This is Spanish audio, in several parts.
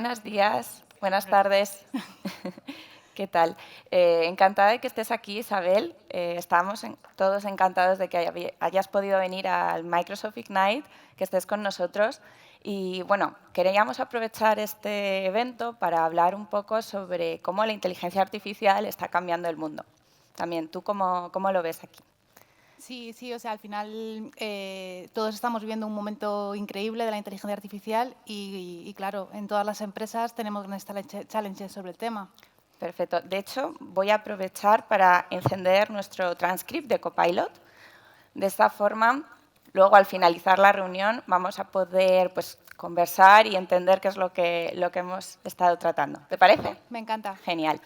Buenos días, buenas tardes. ¿Qué tal? Encantada de que estés aquí, Isabel. Estamos todos encantados de que hayas podido venir al Microsoft Ignite, que estés con nosotros. Y bueno, queríamos aprovechar este evento para hablar un poco sobre cómo la inteligencia artificial está cambiando el mundo. También, ¿tú cómo lo ves aquí? Sí, sí, o sea, al final todos estamos viviendo un momento increíble de la inteligencia artificial y claro, en todas las empresas tenemos grandes challenges sobre el tema. Perfecto. De hecho, voy a aprovechar para encender nuestro transcript de Copilot. De esta forma, luego al finalizar la reunión vamos a poder pues, conversar y entender qué es lo que hemos estado tratando. ¿Te parece? Me encanta. Genial.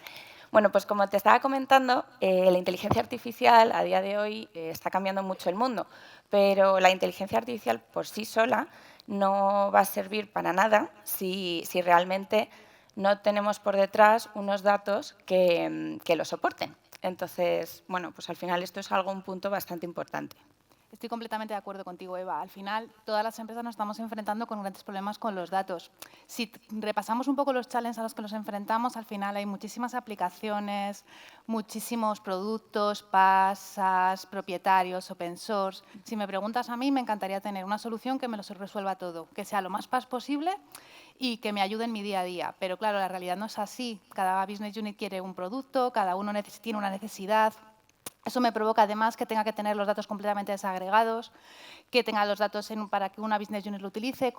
Bueno, pues como te estaba comentando, la inteligencia artificial a día de hoy está cambiando mucho el mundo, pero la inteligencia artificial por sí sola no va a servir para nada si realmente no tenemos por detrás unos datos que lo soporten. Entonces, bueno, pues al final esto es un punto bastante importante. Estoy completamente de acuerdo contigo, Eva. Al final, todas las empresas nos estamos enfrentando con grandes problemas con los datos. Si repasamos un poco los challenges a los que nos enfrentamos, al final hay muchísimas aplicaciones, muchísimos productos, PaaS, propietarios, open source. Si me preguntas a mí, me encantaría tener una solución que me lo resuelva todo, que sea lo más PaaS posible y que me ayude en mi día a día. Pero claro, la realidad no es así. Cada business unit quiere un producto, cada uno tiene una necesidad. Eso me provoca además que tenga que tener los datos completamente desagregados, que tenga los datos para que una business unit lo utilice,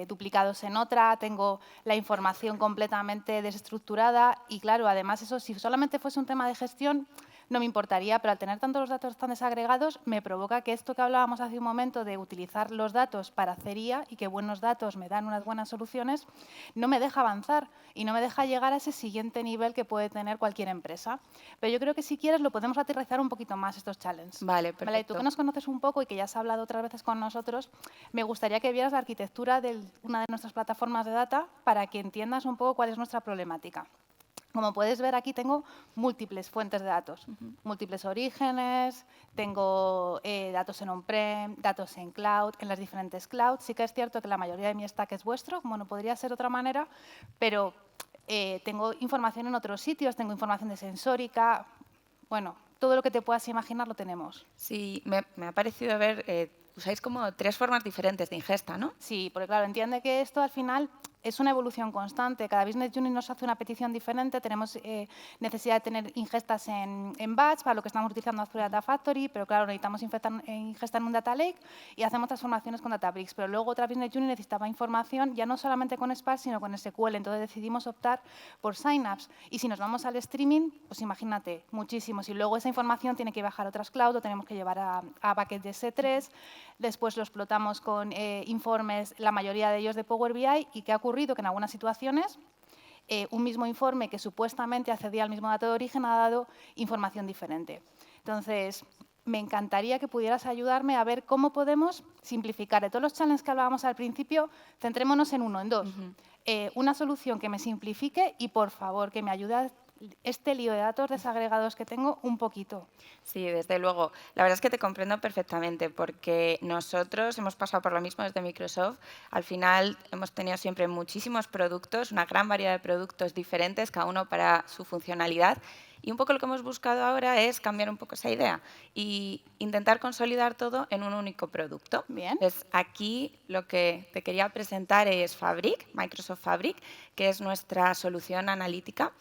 duplicados en otra, tengo la información completamente desestructurada y claro, además eso si solamente fuese un tema de gestión no me importaría, pero al tener tantos los datos tan desagregados me provoca que esto que hablábamos hace un momento de utilizar los datos para hacer IA y que buenos datos me dan unas buenas soluciones, no me deja avanzar y no me deja llegar a ese siguiente nivel que puede tener cualquier empresa. Pero yo creo que si quieres lo podemos aterrizar un poquito más estos challenges. Vale, Vale, tú que perfecto. nos conoces un poco y que ya has hablado otras veces con nosotros, me gustaría que vieras la arquitectura de una de nuestras plataformas de data para que entiendas un poco cuál es nuestra problemática. Como puedes ver, aquí tengo múltiples fuentes de datos, múltiples orígenes, tengo datos en on-prem, datos en cloud, en las diferentes clouds. Sí que es cierto que la mayoría de mi stack es vuestro, como no podría ser de otra manera, pero tengo información en otros sitios, tengo información de sensórica, bueno, todo lo que te puedas imaginar lo tenemos. Sí, me ha parecido ver, usáis como tres formas diferentes de ingesta, ¿no? Sí, porque claro, entiende que esto al final es una evolución constante. Cada business unit nos hace una petición diferente. Tenemos necesidad de tener ingestas en batch, para lo que estamos utilizando Azure Data Factory, pero claro, necesitamos ingesta en un data lake y hacemos transformaciones con Databricks. Pero luego otra business unit necesitaba información ya no solamente con Spark, sino con SQL. Entonces decidimos optar por Synapse. Y si nos vamos al streaming, pues imagínate, muchísimos. Y luego esa información tiene que bajar a otras clouds, lo tenemos que llevar a buckets de S3. Después lo explotamos con informes, la mayoría de ellos de Power BI. ¿Y qué ha ocurrido? Que en algunas situaciones un mismo informe que supuestamente accedía al mismo dato de origen ha dado información diferente. Entonces, me encantaría que pudieras ayudarme a ver cómo podemos simplificar. De todos los challenges que hablábamos al principio, centrémonos en uno, en dos. Una solución que me simplifique y, por favor, que me ayude a este lío de datos desagregados que tengo un poquito. Sí, desde luego. La verdad es que te comprendo perfectamente porque nosotros hemos pasado por lo mismo desde Microsoft. Al final hemos tenido siempre muchísimos productos, una gran variedad de productos diferentes, cada uno para su funcionalidad. Y un poco lo que hemos buscado ahora es cambiar un poco esa idea y intentar consolidar todo en un único producto. Bien. Entonces, aquí lo que te quería presentar es Fabric, Microsoft Fabric, que es nuestra solución analítica.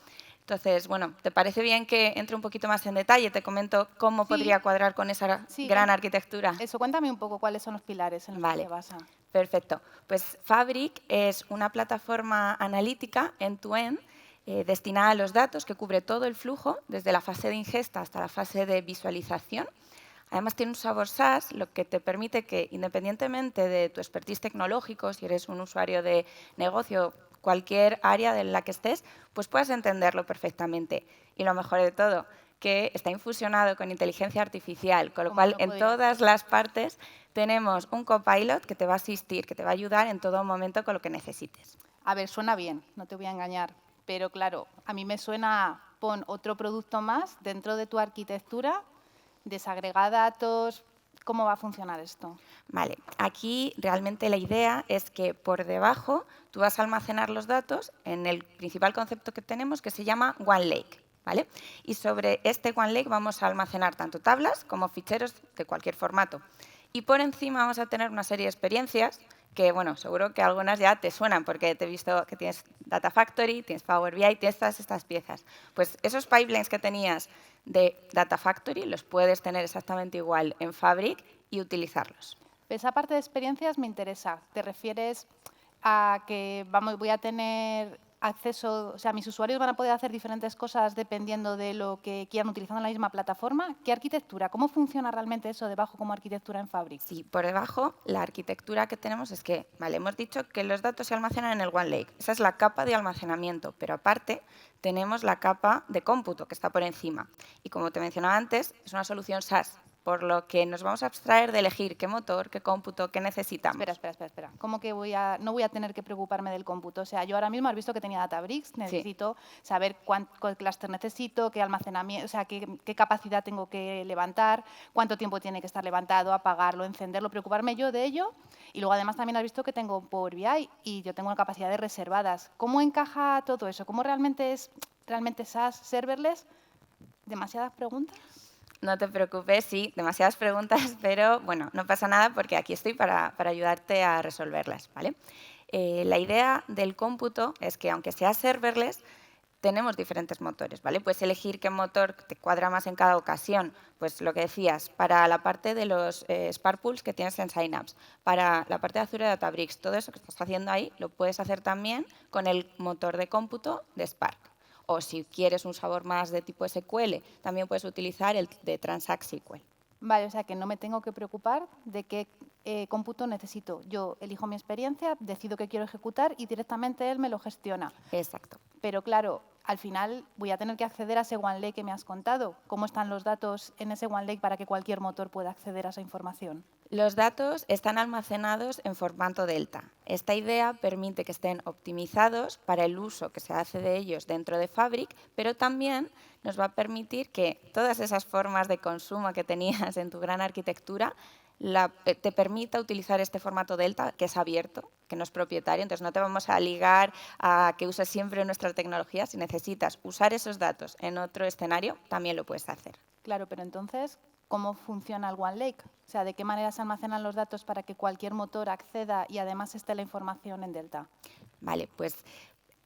Entonces, bueno, ¿te parece bien que entre un poquito más en detalle? Te comento cómo Sí, podría cuadrar con esa sí, gran arquitectura. eso, cuéntame un poco cuáles son los pilares en los que se Vale, basa. perfecto. Pues Fabric es una plataforma analítica end-to-end destinada a los datos que cubre todo el flujo, desde la fase de ingesta hasta la fase de visualización. Además, tiene un sabor SaaS, lo que te permite que, independientemente de tu expertise tecnológico, si eres un usuario de negocio, cualquier área en la que estés, pues puedas entenderlo perfectamente. Y lo mejor de todo, que está infusionado con inteligencia artificial, con lo Como cual no en podría todas ser. las partes tenemos un copilot que te va a asistir, que te va a ayudar en todo momento con lo que necesites. A ver, suena bien, no te voy a engañar, pero claro, a mí me suena, pon otro producto más dentro de tu arquitectura, desagrega datos, ¿Cómo va a funcionar esto? Vale, aquí realmente la idea es que por debajo tú vas a almacenar los datos en el principal concepto que tenemos, que se llama OneLake. ¿Vale? Y sobre este OneLake vamos a almacenar tanto tablas como ficheros de cualquier formato. Y por encima vamos a tener una serie de experiencias que, bueno, seguro que algunas ya te suenan, porque te he visto que tienes Data Factory, tienes Power BI, tienes todas estas piezas. Pues esos pipelines que tenías de Data Factory los puedes tener exactamente igual en Fabric y utilizarlos. Esa parte de experiencias me interesa. ¿Te refieres a que voy a tener acceso, o sea, mis usuarios van a poder hacer diferentes cosas dependiendo de lo que quieran utilizando la misma plataforma? ¿Qué arquitectura? ¿Cómo funciona realmente eso debajo como arquitectura en Fabric? Sí, por debajo la arquitectura que tenemos es que, vale, hemos dicho que los datos se almacenan en el OneLake. Esa es la capa de almacenamiento, pero aparte tenemos la capa de cómputo que está por encima. Y como te mencionaba antes, es una solución SaaS, por lo que nos vamos a abstraer de elegir qué motor, qué cómputo, qué necesitamos. Espera. ¿Cómo que no voy a tener que preocuparme del cómputo? O sea, yo ahora mismo has visto que tenía Databricks, necesito saber cuál clúster necesito, qué almacenamiento, o sea, qué capacidad tengo que levantar, cuánto tiempo tiene que estar levantado, apagarlo, encenderlo, preocuparme yo de ello. Y luego además también has visto que tengo Power BI y yo tengo capacidades reservadas. ¿Cómo encaja todo eso? ¿Cómo realmente es SaaS serverless? ¿Demasiadas preguntas? No te preocupes, sí, demasiadas preguntas, pero bueno, no pasa nada porque aquí estoy para ayudarte a resolverlas, ¿vale? La idea del cómputo es que aunque sea serverless, tenemos diferentes motores, ¿vale? Puedes elegir qué motor te cuadra más en cada ocasión. Pues lo que decías, para la parte de los Spark Pools que tienes en Synapse, para la parte de Azure Databricks, todo eso que estás haciendo ahí lo puedes hacer también con el motor de cómputo de Spark. O si quieres un sabor más de tipo SQL, también puedes utilizar el de Transact SQL. Vale, o sea que no me tengo que preocupar de qué cómputo necesito. Yo elijo mi experiencia, decido qué quiero ejecutar y directamente él me lo gestiona. Exacto. Pero claro, al final voy a tener que acceder a ese OneLake que me has contado. ¿Cómo están los datos en ese OneLake para que cualquier motor pueda acceder a esa información? Los datos están almacenados en formato Delta. Esta idea permite que estén optimizados para el uso que se hace de ellos dentro de Fabric, pero también nos va a permitir que todas esas formas de consumo que tenías en tu gran arquitectura te permita utilizar este formato Delta, que es abierto, que no es propietario. Entonces, no te vamos a ligar a que uses siempre nuestra tecnología. Si necesitas usar esos datos en otro escenario, también lo puedes hacer. Claro, pero entonces, ¿cómo funciona el OneLake? O sea, ¿de qué manera se almacenan los datos para que cualquier motor acceda y además esté la información en Delta? Vale, pues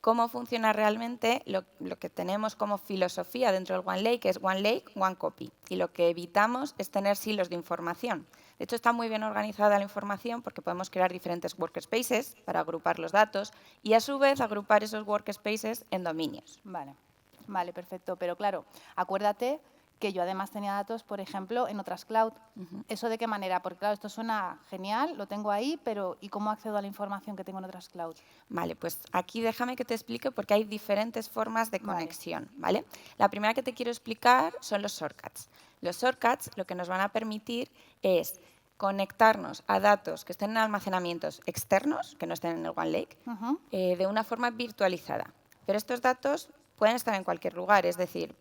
cómo funciona realmente lo que tenemos como filosofía dentro del OneLake es OneLake, One Copy. Y lo que evitamos es tener silos de información. De hecho, está muy bien organizada la información porque podemos crear diferentes workspaces para agrupar los datos y, a su vez, agrupar esos workspaces en dominios. Vale, perfecto. Pero claro, acuérdate que yo además tenía datos, por ejemplo, en otras cloud. ¿Eso de qué manera? Porque claro, esto suena genial, lo tengo ahí, pero ¿y cómo accedo a la información que tengo en otras cloud? Vale, pues aquí déjame que te explique porque hay diferentes formas de conexión, ¿vale? La primera que te quiero explicar son los shortcuts. Los shortcuts lo que nos van a permitir es conectarnos a datos que estén en almacenamientos externos, que no estén en el OneLake, de una forma virtualizada. Pero estos datos pueden estar en cualquier lugar, es decir,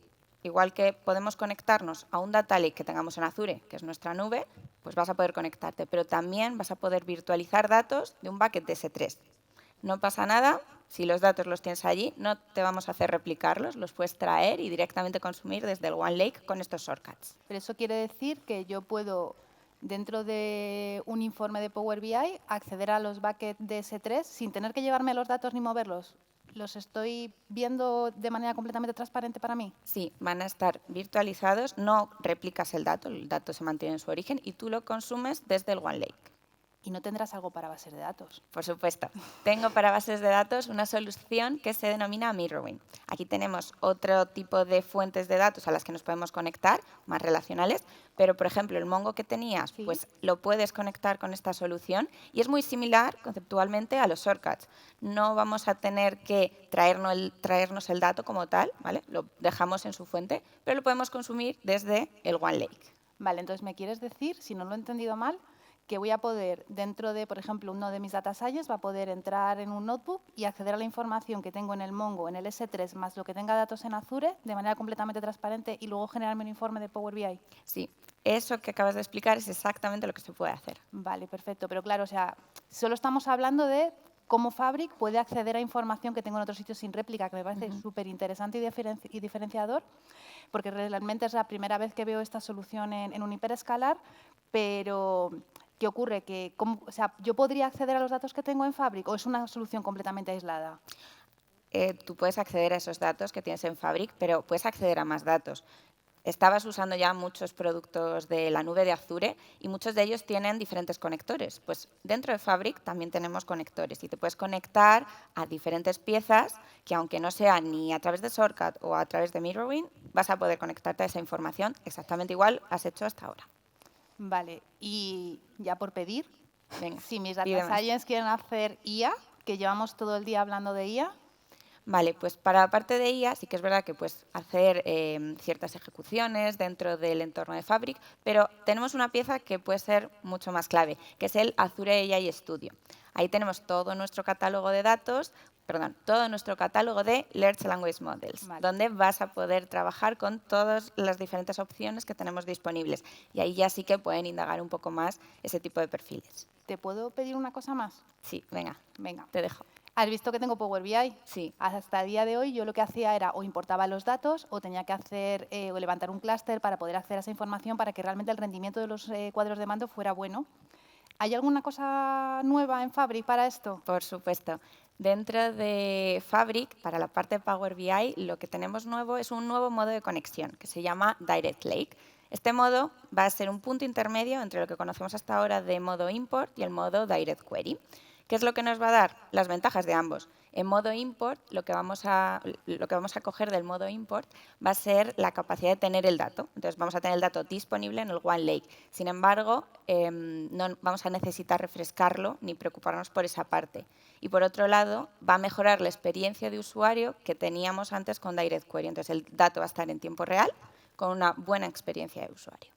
igual que podemos conectarnos a un data lake que tengamos en Azure, que es nuestra nube, pues vas a poder conectarte, pero también vas a poder virtualizar datos de un bucket de S3. No pasa nada, si los datos los tienes allí, no te vamos a hacer replicarlos, los puedes traer y directamente consumir desde el OneLake con estos shortcuts. Pero eso quiere decir que yo puedo, dentro de un informe de Power BI, acceder a los buckets de S3 sin tener que llevarme los datos ni moverlos. ¿Los estoy viendo de manera completamente transparente para mí? Sí, van a estar virtualizados, no replicas el dato se mantiene en su origen y tú lo consumes desde el OneLake. ¿Y no tendrás algo para bases de datos? Por supuesto. Tengo para bases de datos una solución que se denomina Mirroring. Aquí tenemos otro tipo de fuentes de datos a las que nos podemos conectar, más relacionales, pero, por ejemplo, el Mongo que tenías, pues lo puedes conectar con esta solución y es muy similar conceptualmente a los shortcuts. No vamos a tener que traernos el dato como tal, ¿vale? Lo dejamos en su fuente, pero lo podemos consumir desde el OneLake. Vale, entonces me quieres decir, si no lo he entendido mal, que voy a poder, dentro de, por ejemplo, uno de mis data science, va a poder entrar en un notebook y acceder a la información que tengo en el Mongo, en el S3, más lo que tenga datos en Azure, de manera completamente transparente y luego generarme un informe de Power BI. Sí, eso que acabas de explicar es exactamente lo que se puede hacer. Vale, perfecto. Pero claro, o sea, solo estamos hablando de cómo Fabric puede acceder a información que tengo en otros sitios sin réplica, que me parece súper interesante y diferenciador, porque realmente es la primera vez que veo esta solución en un hiperescalar, pero ¿qué ocurre? Que, o sea, ¿yo podría acceder a los datos que tengo en Fabric o es una solución completamente aislada? Tú puedes acceder a esos datos que tienes en Fabric, pero puedes acceder a más datos. Estabas usando ya muchos productos de la nube de Azure y muchos de ellos tienen diferentes conectores. Pues dentro de Fabric también tenemos conectores y te puedes conectar a diferentes piezas que, aunque no sean ni a través de Shortcut o a través de Mirroring, vas a poder conectarte a esa información exactamente igual has hecho hasta ahora. Vale, y ya por pedir, Venga, si mis pide data más. science quieren hacer IA, que llevamos todo el día hablando de IA. Vale, pues para la parte de IA sí que es verdad que puedes hacer ciertas ejecuciones dentro del entorno de Fabric, pero tenemos una pieza que puede ser mucho más clave, que es el Azure AI Studio. Ahí tenemos todo nuestro catálogo de datos, perdón, todo nuestro catálogo de Large Language Models, Vale. donde vas a poder trabajar con todas las diferentes opciones que tenemos disponibles. Y ahí ya sí que pueden indagar un poco más ese tipo de perfiles. ¿Te puedo pedir una cosa más? Sí, venga, Venga. te dejo. ¿Has visto que tengo Power BI? Sí. Hasta el día de hoy yo lo que hacía era o importaba los datos o tenía que hacer o levantar un clúster para poder acceder a esa información para que realmente el rendimiento de los cuadros de mando fuera bueno. ¿Hay alguna cosa nueva en Fabric para esto? Por supuesto. Dentro de Fabric, para la parte de Power BI, lo que tenemos nuevo es un nuevo modo de conexión que se llama Direct Lake. Este modo va a ser un punto intermedio entre lo que conocemos hasta ahora de modo import y el modo Direct Query. ¿Qué es lo que nos va a dar? Las ventajas de ambos. En modo import, lo que vamos a coger del modo import va a ser la capacidad de tener el dato. Entonces, vamos a tener el dato disponible en el OneLake. Sin embargo, no vamos a necesitar refrescarlo ni preocuparnos por esa parte. Y por otro lado, va a mejorar la experiencia de usuario que teníamos antes con Direct Query. Entonces, el dato va a estar en tiempo real con una buena experiencia de usuario.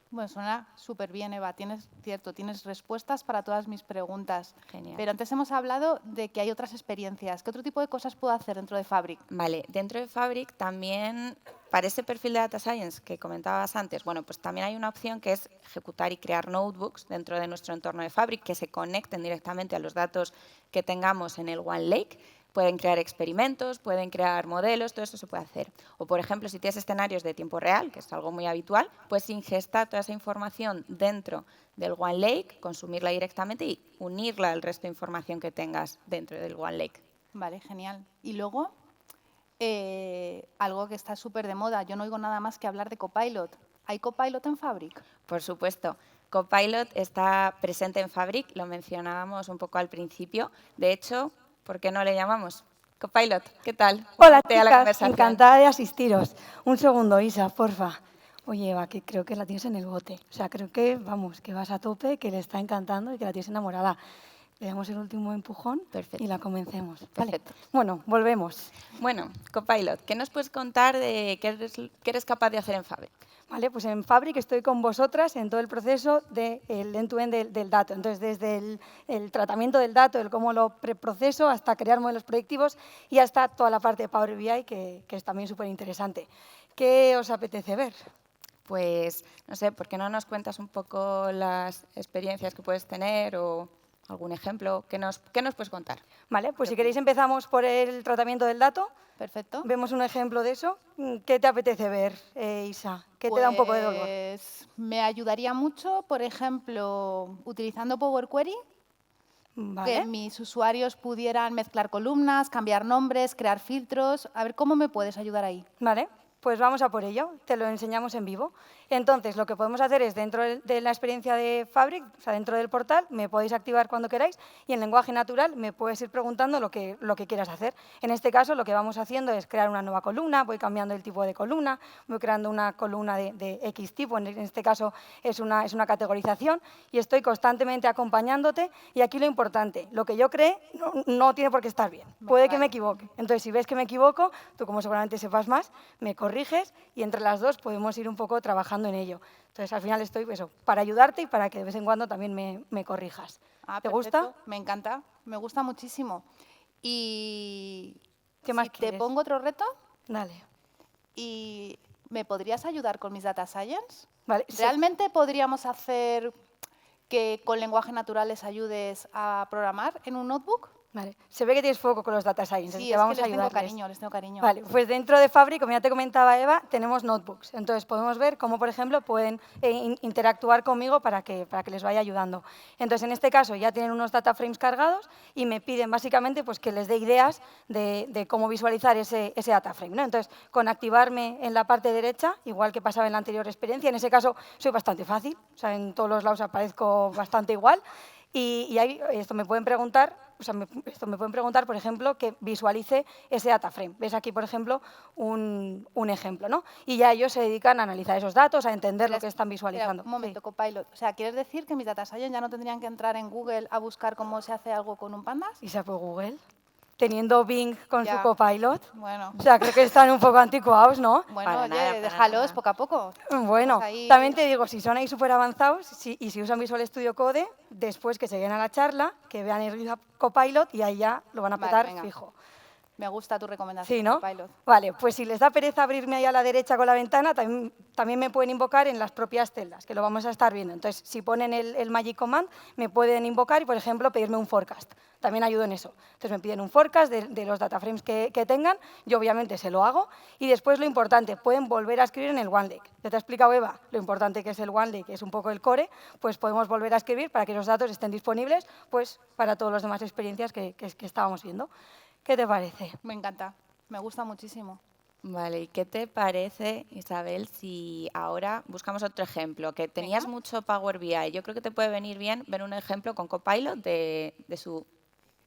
Bueno, suena súper bien, Eva. Tienes respuestas para todas mis preguntas. Genial. Pero antes hemos hablado de que hay otras experiencias. ¿Qué otro tipo de cosas puedo hacer dentro de Fabric? Vale, dentro de Fabric también, para ese perfil de Data Science que comentabas antes, bueno, pues también hay una opción que es ejecutar y crear notebooks dentro de nuestro entorno de Fabric que se conecten directamente a los datos que tengamos en el OneLake. Pueden crear experimentos, pueden crear modelos, todo eso se puede hacer. O, por ejemplo, si tienes escenarios de tiempo real, que es algo muy habitual, pues ingestar toda esa información dentro del OneLake, consumirla directamente y unirla al resto de información que tengas dentro del OneLake. Vale, genial. Y luego, algo que está súper de moda. Yo no oigo nada más que hablar de Copilot. ¿Hay Copilot en Fabric? Por supuesto. Copilot está presente en Fabric, lo mencionábamos un poco al principio. De hecho, ¿por qué no le llamamos? Copilot, ¿qué tal? Hola, Únete a la chicas, conversación. encantada de asistiros. Un segundo, Isa, porfa. Oye, Eva, que creo que la tienes en el bote. O sea, creo que, vamos, que vas a tope, que le está encantando y que la tienes enamorada. Le damos el último empujón. Perfecto. Y la convencemos. Perfecto. Vale. Bueno, volvemos. Bueno, Copilot, ¿qué nos puedes contar de qué eres capaz de hacer en Fabric? Vale, pues en Fabric estoy con vosotras en todo el proceso del end-to-end del dato. Entonces, desde el tratamiento del dato, el cómo lo preproceso, hasta crear modelos predictivos y hasta toda la parte de Power BI, que es también súper interesante. ¿Qué os apetece ver? Pues, no sé, ¿por qué no nos cuentas un poco las experiencias que puedes tener o algún ejemplo? ¿Qué nos puedes contar? Vale, pues si queréis empezamos por el tratamiento del dato. Perfecto. Vemos un ejemplo de eso. ¿Qué te apetece ver, Isa? ¿Qué te da un poco de dolor? Pues me ayudaría mucho, por ejemplo, utilizando Power Query, Vale. que mis usuarios pudieran mezclar columnas, cambiar nombres, crear filtros. A ver, ¿cómo me puedes ayudar ahí? Vale, pues vamos a por ello. Te lo enseñamos en vivo. Entonces, lo que podemos hacer es, dentro de la experiencia de Fabric, o sea, dentro del portal, me podéis activar cuando queráis y en lenguaje natural me puedes ir preguntando lo que quieras hacer. En este caso, lo que vamos haciendo es crear una nueva columna, voy cambiando el tipo de columna, voy creando una columna de X tipo, en este caso es una categorización, y estoy constantemente acompañándote. Y aquí lo importante, lo que yo cree no tiene por qué estar bien, puede que me equivoque. Entonces, si ves que me equivoco, tú como seguramente sepas más, me corriges corriges y entre las dos podemos ir un poco trabajando en ello. Entonces, al final estoy para ayudarte y para que de vez en cuando también me corrijas. ¿Te gusta? Me encanta, me gusta muchísimo. Y ¿Qué más si te quieres? pongo otro reto, Dale. ¿y me podrías ayudar con mis data science? Vale, sí. ¿Realmente podríamos hacer que con lenguaje natural les ayudes a programar en un notebook? Vale. Se ve que tienes foco con los data science, Sí, que es vamos que a les tengo ayudarles. cariño, les tengo cariño. Vale, pues dentro de Fabric, como ya te comentaba Eva, tenemos notebooks. Entonces podemos ver cómo, por ejemplo, pueden interactuar conmigo para que les vaya ayudando. Entonces, en este caso ya tienen unos data frames cargados y me piden básicamente pues, que les dé ideas de cómo visualizar ese data frame, ¿no? Entonces, con activarme en la parte derecha, igual que pasaba en la anterior experiencia, en ese caso soy bastante fácil, o sea, en todos los lados aparezco bastante igual. Y ahí esto me pueden preguntar, por ejemplo, que visualice ese data frame. Ves aquí, por ejemplo, un ejemplo, ¿no? Y ya ellos se dedican a analizar esos datos, a entender lo que están visualizando. Un momento, Copilot. O sea, ¿quieres decir que mis data science ya no tendrían que entrar en Google a buscar cómo se hace algo con un pandas? ¿Y se fue Google? Teniendo Bing con Ya. su Copilot. Bueno. O sea, creo que están un poco anticuados, ¿no? Bueno, Para oye, nada, para déjalos nada. poco a poco. Bueno, Ahí- también te digo, si son ahí súper avanzados y si usan Visual Studio Code, después que se lleguen a la charla, que vean el GitHub Copilot y ahí ya lo van a Vale, petar venga. fijo. Me gusta tu recomendación, Sí, ¿no? Copilot. Vale, pues si les da pereza abrirme ahí a la derecha con la ventana, también me pueden invocar en las propias celdas, que lo vamos a estar viendo. Entonces, si ponen el Magic Command, me pueden invocar y, por ejemplo, pedirme un forecast. También ayudo en eso. Entonces, me piden un forecast de los data frames que tengan, yo obviamente se lo hago, y después lo importante, pueden volver a escribir en el OneLake. Ya te ha explicado Eva lo importante que es el OneLake, que es un poco el core, pues podemos volver a escribir para que los datos estén disponibles pues, para todas las demás experiencias que estábamos viendo. ¿Qué te parece? Me encanta. Me gusta muchísimo. Vale, ¿y qué te parece, Isabel, si ahora buscamos otro ejemplo? Que tenías Venga. mucho Power BI. Yo creo que te puede venir bien ver un ejemplo con Copilot de su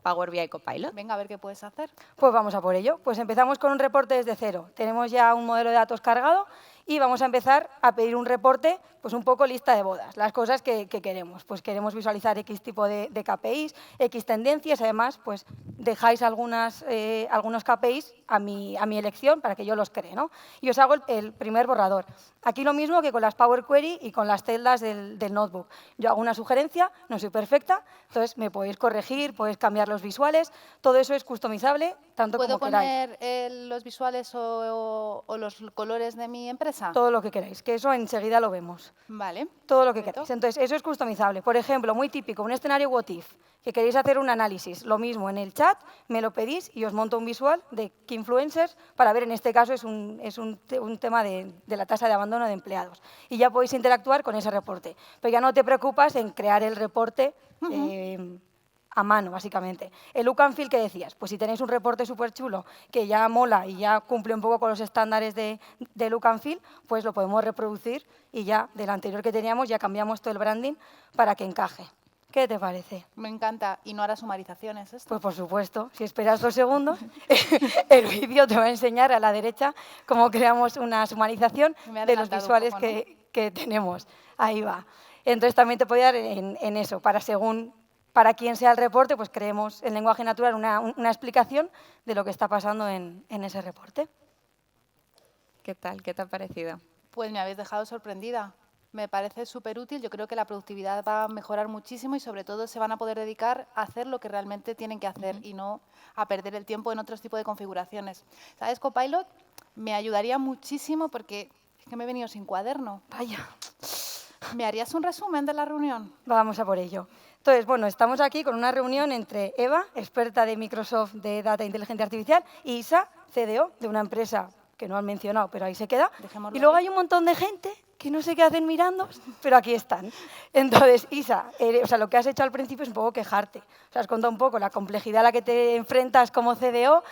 Power BI Copilot. Venga, a ver qué puedes hacer. Pues vamos a por ello. Pues empezamos con un reporte desde cero. Tenemos ya un modelo de datos cargado y vamos a empezar a pedir un reporte, pues un poco lista de bodas, las cosas que queremos. Pues queremos visualizar X tipo de KPIs, X tendencias, además, pues dejáis algunos KPIs a mi elección para que yo los cree, ¿no? Y os hago el primer borrador. Aquí lo mismo que con las Power Query y con las celdas del notebook. Yo hago una sugerencia, no soy perfecta, entonces me podéis corregir, podéis cambiar los visuales, todo eso es customizable, tanto ¿Puedo como queráis. poner los visuales o los colores de mi empresa? Todo lo que queráis, que eso enseguida lo vemos. Vale. Todo lo que Perfecto. queráis. Entonces, eso es customizable. Por ejemplo, muy típico, un escenario what if, que queréis hacer un análisis. Lo mismo, en el chat me lo pedís y os monto un visual de key influencers para ver, en este caso, es un tema de la tasa de abandono de empleados. Y ya podéis interactuar con ese reporte. Pero ya no te preocupas en crear el reporte a mano, básicamente. El look and feel que decías, pues si tenéis un reporte súper chulo que ya mola y ya cumple un poco con los estándares de look and feel, pues lo podemos reproducir y ya del anterior que teníamos ya cambiamos todo el branding para que encaje. ¿Qué te parece? Me encanta. ¿Y no hará sumarizaciones esto? Pues por supuesto, si esperas 2 segundos, el vídeo te va a enseñar a la derecha cómo creamos una sumarización Me ha de los adelantado un visuales poco, ¿no? que tenemos. Ahí va. Entonces también te puede dar en eso, para quien sea el reporte, pues creemos en lenguaje natural una explicación de lo que está pasando en ese reporte. ¿Qué tal? ¿Qué te ha parecido? Pues me habéis dejado sorprendida. Me parece súper útil. Yo creo que la productividad va a mejorar muchísimo y sobre todo se van a poder dedicar a hacer lo que realmente tienen que hacer y no a perder el tiempo en otros tipos de configuraciones. ¿Sabes, Copilot? Me ayudaría muchísimo porque es que me he venido sin cuaderno. Vaya, ¿Me harías un resumen de la reunión? vamos a por ello. Entonces, bueno, estamos aquí con una reunión entre Eva, experta de Microsoft de Data e Inteligencia Artificial, y Isa, CDO de una empresa que no han mencionado, pero ahí se queda. Dejémoslo Y luego ahí. hay un montón de gente que no sé qué hacen mirando, pero aquí están. Entonces, Isa, lo que has hecho al principio es un poco quejarte. O sea, has contado un poco la complejidad a la que te enfrentas como CDO,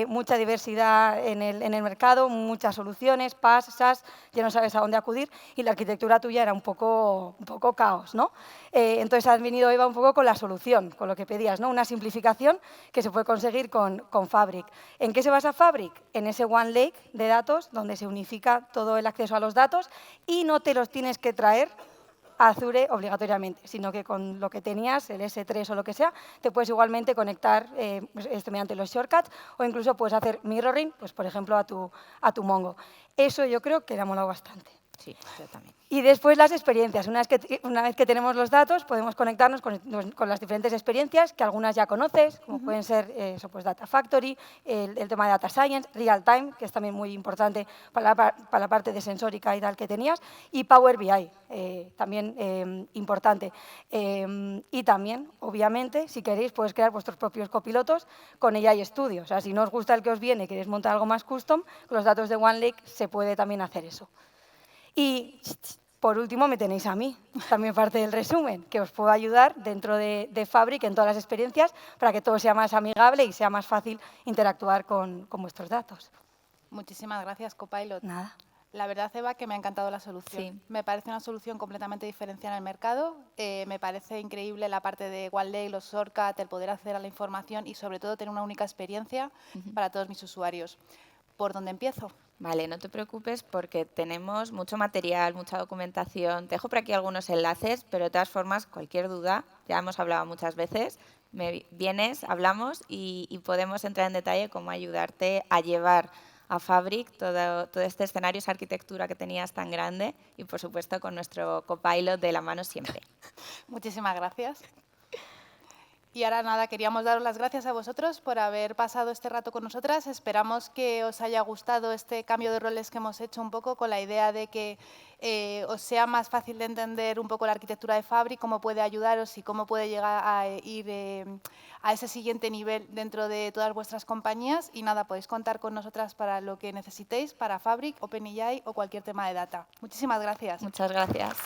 mucha diversidad en el mercado, muchas soluciones, PaaS, SaaS, ya no sabes a dónde acudir, y la arquitectura tuya era un poco caos, ¿no? Entonces, has venido, Eva, un poco con la solución, con lo que pedías, ¿no? Una simplificación que se puede conseguir con Fabric. ¿En qué se basa Fabric? En ese One Lake de datos, donde se unifica todo el acceso a los datos y no te los tienes que traer Azure obligatoriamente, sino que con lo que tenías, el S3 o lo que sea, te puedes igualmente conectar esto mediante los shortcuts o incluso puedes hacer mirroring, pues por ejemplo, a tu Mongo. Eso yo creo que le ha molado bastante. Sí, yo también. Y después las experiencias. Una vez que tenemos los datos, podemos conectarnos con las diferentes experiencias, que algunas ya conoces, como pueden ser pues Data Factory, el tema de Data Science, Real Time, que es también muy importante para la parte de sensórica y tal que tenías, y Power BI, también importante. Y también, obviamente, si queréis, podéis crear vuestros propios copilotos con AI Studio. O sea, si no os gusta el que os viene y queréis montar algo más custom, con los datos de OneLake se puede también hacer eso. Y, por último, me tenéis a mí, también parte del resumen, que os puedo ayudar dentro de Fabric en todas las experiencias para que todo sea más amigable y sea más fácil interactuar con vuestros datos. Muchísimas gracias, Copilot. Nada. La verdad, Eva, que me ha encantado la solución. Sí. Me parece una solución completamente diferenciada en el mercado. Me parece increíble la parte de OneLake, los shortcuts, el poder acceder a la información y, sobre todo, tener una única experiencia para todos mis usuarios. ¿Por dónde empiezo? Vale, no te preocupes porque tenemos mucho material, mucha documentación. Te dejo por aquí algunos enlaces, pero de todas formas, cualquier duda, ya hemos hablado muchas veces, vienes, hablamos y podemos entrar en detalle cómo ayudarte a llevar a Fabric todo este escenario, esa arquitectura que tenías tan grande y, por supuesto, con nuestro Copilot de la mano siempre. Muchísimas gracias. Y ahora nada, queríamos daros las gracias a vosotros por haber pasado este rato con nosotras. Esperamos que os haya gustado este cambio de roles que hemos hecho un poco con la idea de que os sea más fácil de entender un poco la arquitectura de Fabric, cómo puede ayudaros y cómo puede llegar a ir a ese siguiente nivel dentro de todas vuestras compañías. Y nada, podéis contar con nosotras para lo que necesitéis, para Fabric, OpenAI o cualquier tema de data. Muchísimas gracias. Muchas gracias.